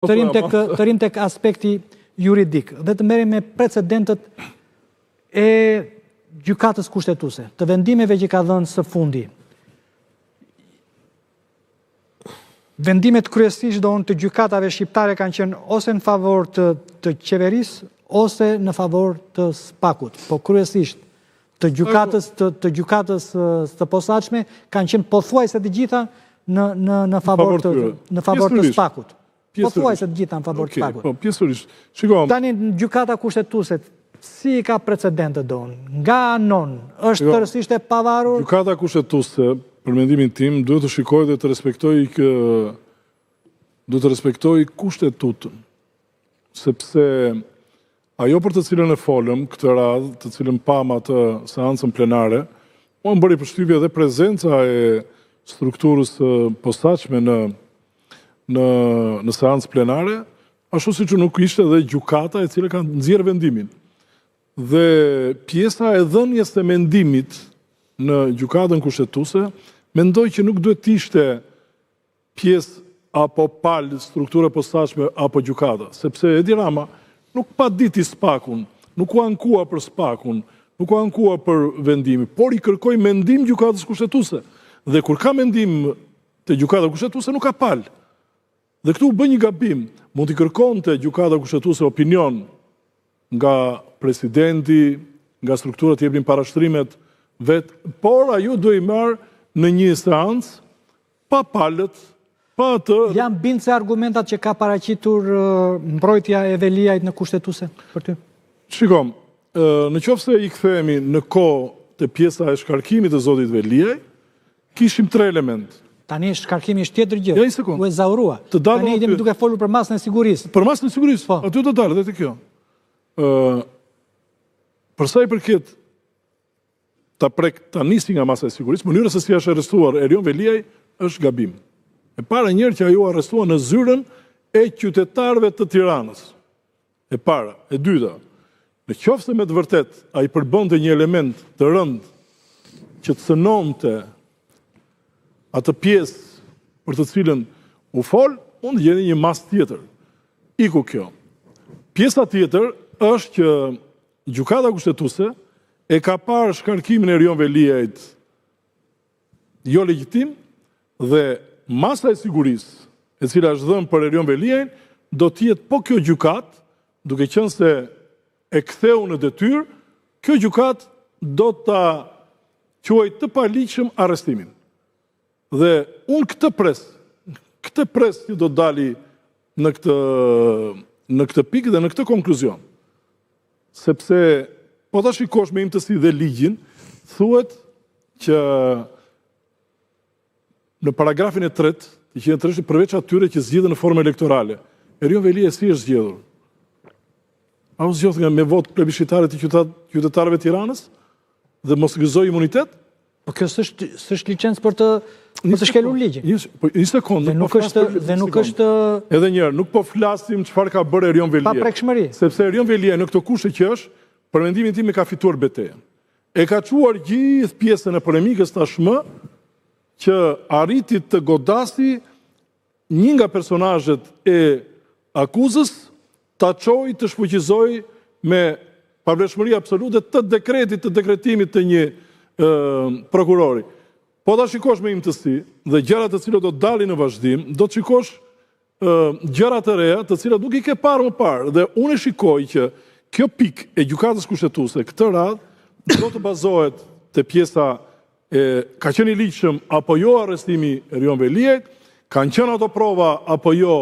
të rim tek aspekti juridik dhe të merrem me precedentët e gjykatës kushtetuese, të vendimeve që ka dhënë së fundi. Vendimet kryesisht të gjykatave shqiptare kanë qenë ose në favor të qeverisë ose në favor të SPAK-ut, po kryesisht të gjykatës së posaçme kanë qenë pothuajse të gjitha në favor të SPAK-ut. Pothuajse të gjitha në favor të SPAK-ut. Po, pjesërisht. Shikoj. Tani gjykata kushtetuese si ka precedente don? Nga anon është tërësisht e pavarur? Gjykata kushtetuese, për mendimin tim, duhet të shikojë dhe të respektojë kushtetutën. Sepse ajo për të cilën e folëm këtë radhë, të cilën pam atë seancën plenare, më bëri përshtypje dhe prezenca e strukturës posaçme në seancë plenare, ashtu siç nuk ishte dhe gjykata e cila ka nxjerrë vendimin. Dhe pjesa e dhënies së mendimit në gjykatën kushtetuese, mendoj që nuk duhet të ishte pjesë apo palë struktura posaçme apo gjykata, sepse Edi Rama nuk pa diti SPAK-un, nuk u ankua për SPAK-un, nuk u ankua për vendimin, por i kërkoi mendim gjykatës kushtetuese. Dhe kur ka mendim te gjykata kushtetuese nuk ka palë. Dhe këtu u bë një gabim, mund t'i kërkonte gjykata kushtetuese opinion nga presidenti, nga strukturat që jepnin parashtrimet vet, por ajo do i marr në një seancë pa palët, pa atë. Jam bind se argumentat që ka paraqitur mbrojtja e Veliajt në kushtetuese për ty? Shikom, në qoftë se i kthehemi në kohë te pjesa e shkarkimit të zotit Veliaj, kishim 3 elementë. Tani shkarkimi është tjetër gjë. Ja, një sekond. U e zaurua. Tani jemi duke folur për masën e sigurisë. Për masën e sigurisë? Po. Aty do dalë, dhe te kjo. Përsa i përket ta nisi nga masa e sigurisë, mënyra se si është arrestuar Erion Veliaj është gabim. E para njërë që ajo arrestua në zyrën e qytetarëve të Tiranës. E para. E dyta, në qoftë se me të vërtet ai përbënte një element të rënd që të cënonte atë pjesë për të cilën u fol, unë gjeni një mas tjetër. Iku kjo. Pjesa tjetër është që gjykata kushtetuese e ka parë shkarkimin e Erion Veliajt jo legjitim dhe masa e sigurisë e cila është dhënë për Erion Veliajin do të jetë po kjo gjykatë, duke qenë se e ktheu në detyrë, kjo gjykatë do ta quajë të paligjshëm arrestimin. Dhe unë këtë pres që do dali në këtë pikë dhe në këtë konkluzion. Sepse, po ta shikosh me imtësi dhe ligjin, thuhet që në paragrafin e 3, përveç atyre që zgjidhen në formë elektorale, Erion Veliaj si është zgjedhur? A u zgjodh me votë plebiscitare të qytetarëve të Tiranës dhe mos gëzoi imunitet? Po kjo s'është licencë për të shkelur ligjin. Një sekondë. Dhe nuk është... Edhe njërë, nuk po flasim çfarë ka bërë Erion Veliaj. Pa prekshmëri. Sepse Erion Veliaj në këto kushte që është, për mendimin tim e ka fituar betejën. E ka çuar gjithë pjesën e polemikës tashmë që arriti të godasi një nga personazhet e akuzës, ta çojë të shfuqizojë me pavlefshmëri absolute të dekretit të dekretimit të një prokurori. Po ta shikosh me imtësi dhe gjërat të cilat do të dalin në vazhdim, do të shikosh gjëra të reja të cilat nuk i ke parë më parë. Dhe unë e shikoj që kjo pikë e gjykatës kushtetuese këtë radhë do të bazohet te pjesa ka qenë i ligjshëm apo jo arrestimi Erion Veliajt, kanë qenë ato prova apo jo